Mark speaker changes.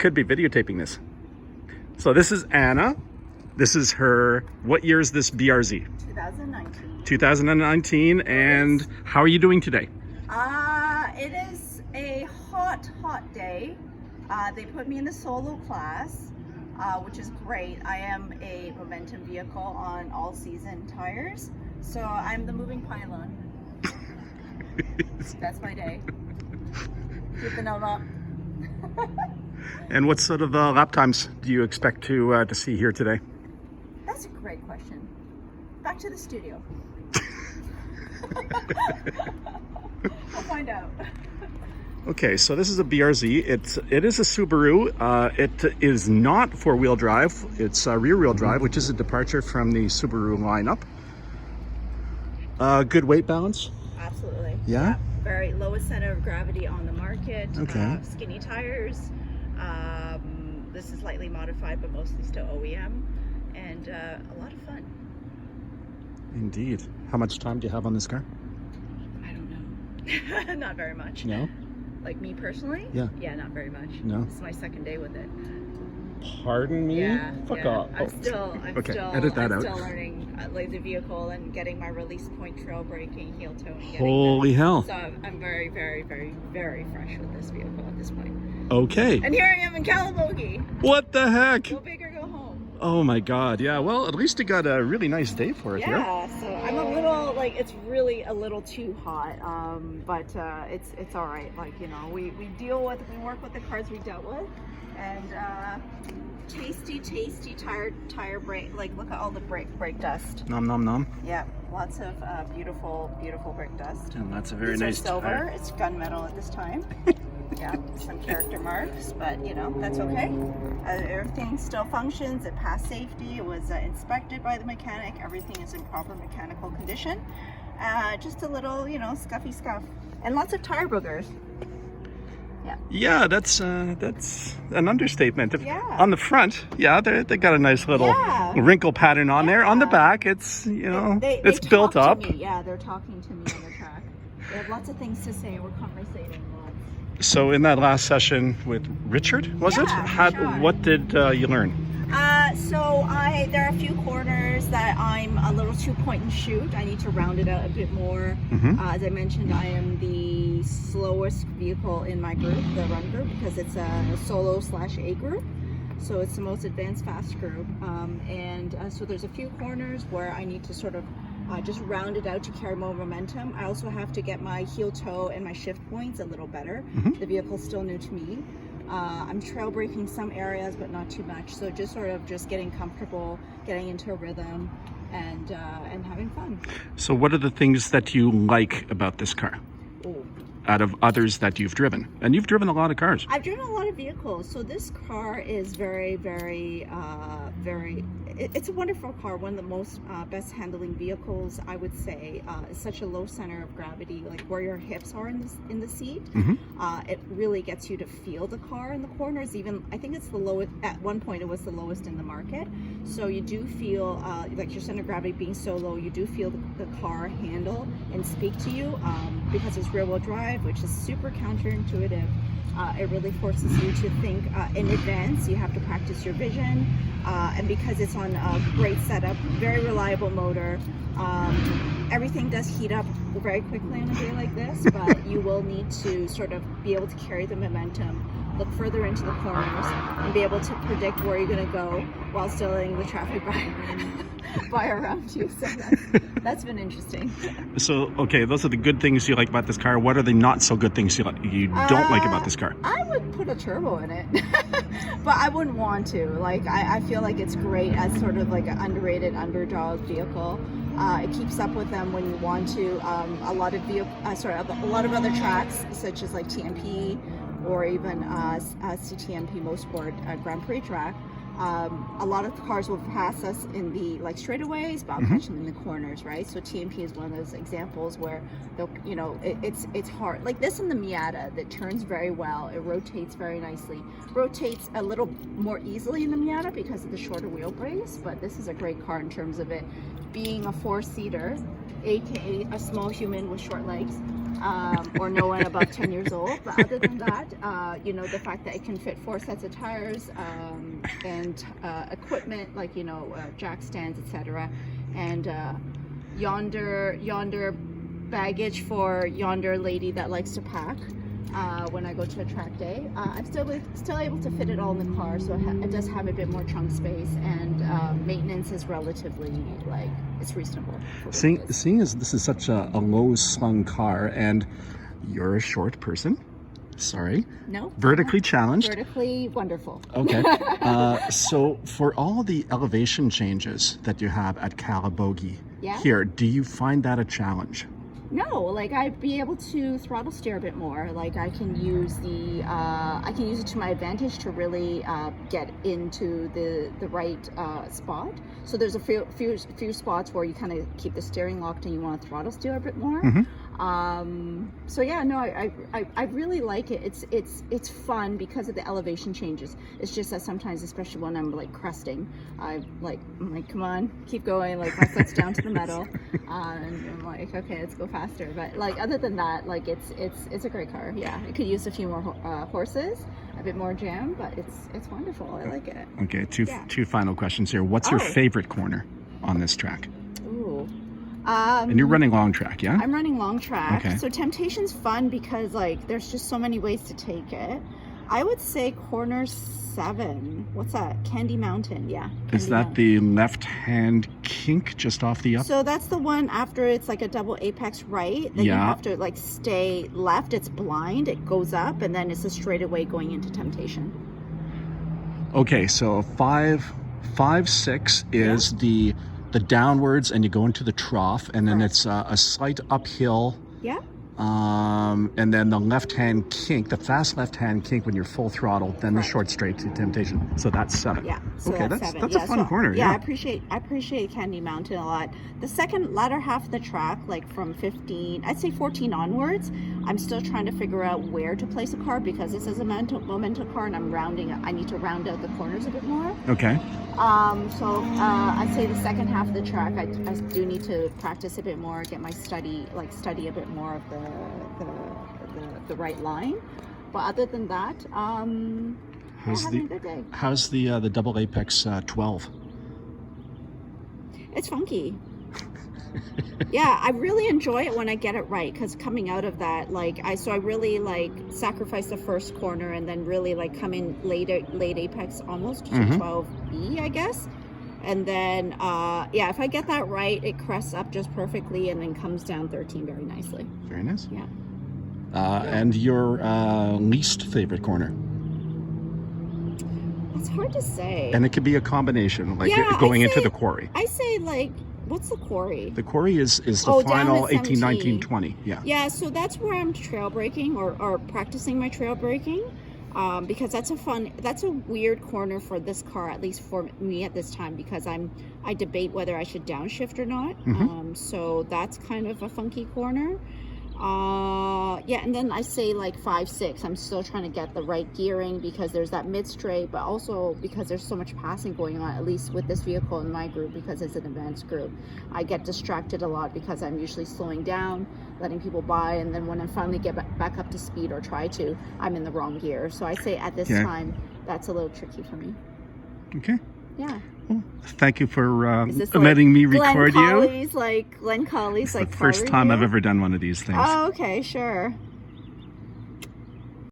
Speaker 1: could be videotaping this. So this is Anna. This is her, what year is this BRZ?
Speaker 2: 2019.
Speaker 1: 2019. And how are you doing today?
Speaker 2: It is a hot day. They put me in the solo class, which is great. I am a momentum vehicle on all season tires. So I'm the moving pylon. That's my day. Keeping them up.
Speaker 1: And what sort of lap times do you expect to see here today?
Speaker 2: That's a great question. Back to the studio. I'll find out.
Speaker 1: Okay, so this is a BRZ. It is a Subaru. It is not four-wheel drive. It's rear-wheel drive, which is a departure from the Subaru lineup. Good weight balance.
Speaker 2: Absolutely.
Speaker 1: Yeah?
Speaker 2: Very lowest center of gravity on the market.
Speaker 1: Okay.
Speaker 2: Skinny tires. This is slightly modified, but mostly still OEM, and a lot of fun.
Speaker 1: Indeed. How much time do you have on this car?
Speaker 2: I don't know. Not very much.
Speaker 1: No?
Speaker 2: Like me personally?
Speaker 1: Yeah.
Speaker 2: Yeah, not very much.
Speaker 1: No?
Speaker 2: This is my second day with it.
Speaker 1: Pardon me?
Speaker 2: Yeah.
Speaker 1: Fuck
Speaker 2: yeah.
Speaker 1: off.
Speaker 2: I'm still
Speaker 1: Edit that out.
Speaker 2: still learning like the vehicle and getting my release point, trail braking, heel toe. And
Speaker 1: Holy hell.
Speaker 2: So I'm very, very, very, very fresh with this vehicle at this point.
Speaker 1: Okay.
Speaker 2: And here I am in Calabogie.
Speaker 1: What the heck?
Speaker 2: Go big or go home.
Speaker 1: Oh my God. Yeah. Well, at least you got a really nice day for it here.
Speaker 2: Yeah, so I'm a little, like, it's really a little too hot, but it's all right. Like, you know, we work with the cars we dealt with, and tasty tire brake, like, look at all the brake dust.
Speaker 1: Nom nom nom.
Speaker 2: Yeah, lots of beautiful brake dust.
Speaker 1: And that's a very
Speaker 2: These
Speaker 1: nice
Speaker 2: are silver.
Speaker 1: tire.
Speaker 2: It's gunmetal at this time. Yeah, some character marks, but you know, that's okay. Everything still functions. It passed safety. It was inspected by the mechanic. Everything is in proper mechanical condition. Just a little, you know, scuffy scuff, and lots of tire boogers. Yeah.
Speaker 1: Yeah, that's an understatement.
Speaker 2: Yeah.
Speaker 1: On the front, yeah, they got a nice little wrinkle pattern on there. On the back, it's, you know, it's built up.
Speaker 2: Yeah, they're talking to me on the track. They have lots of things to say. We're conversating.
Speaker 1: So in that last session with Richard, was it? What did you learn?
Speaker 2: So there are a few corners that I'm a little too point and shoot. I need to round it out a bit more. As I mentioned, I am the slowest vehicle in my group, the run group, because it's a solo/A group. So it's the most advanced fast group. So there's a few corners where I need to sort of just round it out to carry more momentum. I also have to get my heel toe and my shift points a little better. The vehicle's still new to me. I'm trail braking some areas, but not too much. So just sort of just getting comfortable, getting into a rhythm, and having fun.
Speaker 1: So what are the things that you like about this car?
Speaker 2: Ooh.
Speaker 1: Out of others that you've driven? And you've driven a lot of cars.
Speaker 2: I've driven a lot of vehicles. So this car is very, it's a wonderful car. One of the most best handling vehicles, I would say. It's such a low center of gravity, like where your hips are in the seat. It really gets you to feel the car in the corners. Even, I think it's the lowest, at one point it was the lowest in the market. So you do feel, like your center of gravity being so low, you do feel the car handle and speak to you, because it's rear wheel drive, which is super counterintuitive. It really forces you to think in advance. You have to practice your vision, and because it's on a great setup, very reliable motor, everything does heat up very quickly on a day like this, but you will need to sort of be able to carry the momentum, look further into the corners, and be able to predict where you're going to go while still letting the traffic by around you. So that's been interesting.
Speaker 1: So, okay, those are the good things you like about this car. What are the not so good things you don't like about this car?
Speaker 2: I would put a turbo in it, but I wouldn't want to. Like, I feel like it's great as sort of like an underrated underdog vehicle. It keeps up with them when you want to. A lot of other tracks, such as like TMP or even CTMP Motorsport Grand Prix track. A lot of cars will pass us in the straightaways, but I'll catch them in the corners, right? So TMP is one of those examples where they'll, it's hard. Like this in the Miata that turns very well. It rotates very nicely. Rotates a little more easily in the Miata because of the shorter wheelbase, but this is a great car in terms of it being a four-seater, aka a small human with short legs. or no one above 10 years old. But other than that, you know, the fact that it can fit 4 sets of tires and equipment like, you know, jack stands, etc. And yonder baggage for yonder lady that likes to pack. When I go to a track day, I'm still able to fit it all in the car, so it does have a bit more trunk space, and maintenance is relatively, like, it's reasonable.
Speaker 1: Seeing as this is such a low slung car, and you're a short person, sorry,
Speaker 2: no,
Speaker 1: vertically challenged,
Speaker 2: vertically wonderful.
Speaker 1: Okay, so for all the elevation changes that you have at Calabogie, here, do you find that a challenge?
Speaker 2: No, like, I'd be able to throttle steer a bit more. Like, I can use it to my advantage to really get into the right spot. So there's a few spots where you kind of keep the steering locked and you want to throttle steer a bit more. So yeah, no, I really like it. It's fun because of the elevation changes. It's just that sometimes, especially when I'm like cresting, I'm like, come on, keep going. Like, my foot's down to the metal, and I'm like, okay, let's go faster. But like, other than that, like, it's a great car. Yeah, it could use a few more horses, a bit more jam, but it's wonderful. I like it.
Speaker 1: Okay, two final questions here. What's your favorite corner on this track?
Speaker 2: Ooh.
Speaker 1: And you're running long track, yeah?
Speaker 2: I'm running long track.
Speaker 1: Okay.
Speaker 2: So Temptation's fun because, like, there's just so many ways to take it. I would say corner 7. What's that? Candy Mountain, yeah.
Speaker 1: Is that the left-hand kink just off the up?
Speaker 2: So that's the one after it's like a double apex right. Then you have to, like, stay left. It's blind. It goes up, and then it's a straightaway going into Temptation.
Speaker 1: Okay, so 5-6 is the downwards, and you go into the trough, and then it's a slight uphill.
Speaker 2: Yeah.
Speaker 1: And then the left-hand kink, the fast left-hand kink when you're full throttle, then the short straight to Temptation. So that's 7.
Speaker 2: Yeah. So
Speaker 1: okay,
Speaker 2: that's 7.
Speaker 1: That's a fun corner.
Speaker 2: Yeah, I appreciate Candy Mountain a lot. The latter half of the track, like from 15, I'd say 14 onwards, I'm still trying to figure out where to place a car because this is a memento car, and I need to round out the corners a bit more.
Speaker 1: Okay.
Speaker 2: So I'd say the second half of the track, I do need to practice a bit more, get my study a bit more of the right line. But other than that, having a good day.
Speaker 1: How's the double apex 12?
Speaker 2: It's funky. Yeah, I really enjoy it when I get it right, because coming out of that, like, I really like sacrifice the first corner and then really like come in late apex almost to 12B, I guess. And then yeah, if I get that right, it crests up just perfectly and then comes down 13 very nicely.
Speaker 1: Very nice.
Speaker 2: Yeah.
Speaker 1: And your least favorite corner?
Speaker 2: It's hard to say.
Speaker 1: And it could be a combination, like going into the quarry.
Speaker 2: I say, like, what's the quarry?
Speaker 1: The quarry is the final 18, 19, 20. Yeah. Yeah,
Speaker 2: so that's where I'm trail braking or practicing my trail braking. Because that's a weird corner for this car, at least for me at this time, because I debate whether I should downshift or not. So that's kind of a funky corner. Yeah, and then I say like 5-6. I'm still trying to get the right gearing because there's that mid straight, but also because there's so much passing going on, at least with this vehicle in my group, because it's an advanced group. I get distracted a lot because I'm usually slowing down, letting people by, and then when I finally get back up to speed or try to, I'm in the wrong gear. So I say at this time, that's a little tricky for me.
Speaker 1: Okay.
Speaker 2: Yeah.
Speaker 1: Well, thank you for letting me record you.
Speaker 2: Glenn Colley's,
Speaker 1: it's the first time I've ever done one of these things.
Speaker 2: Oh, okay, sure.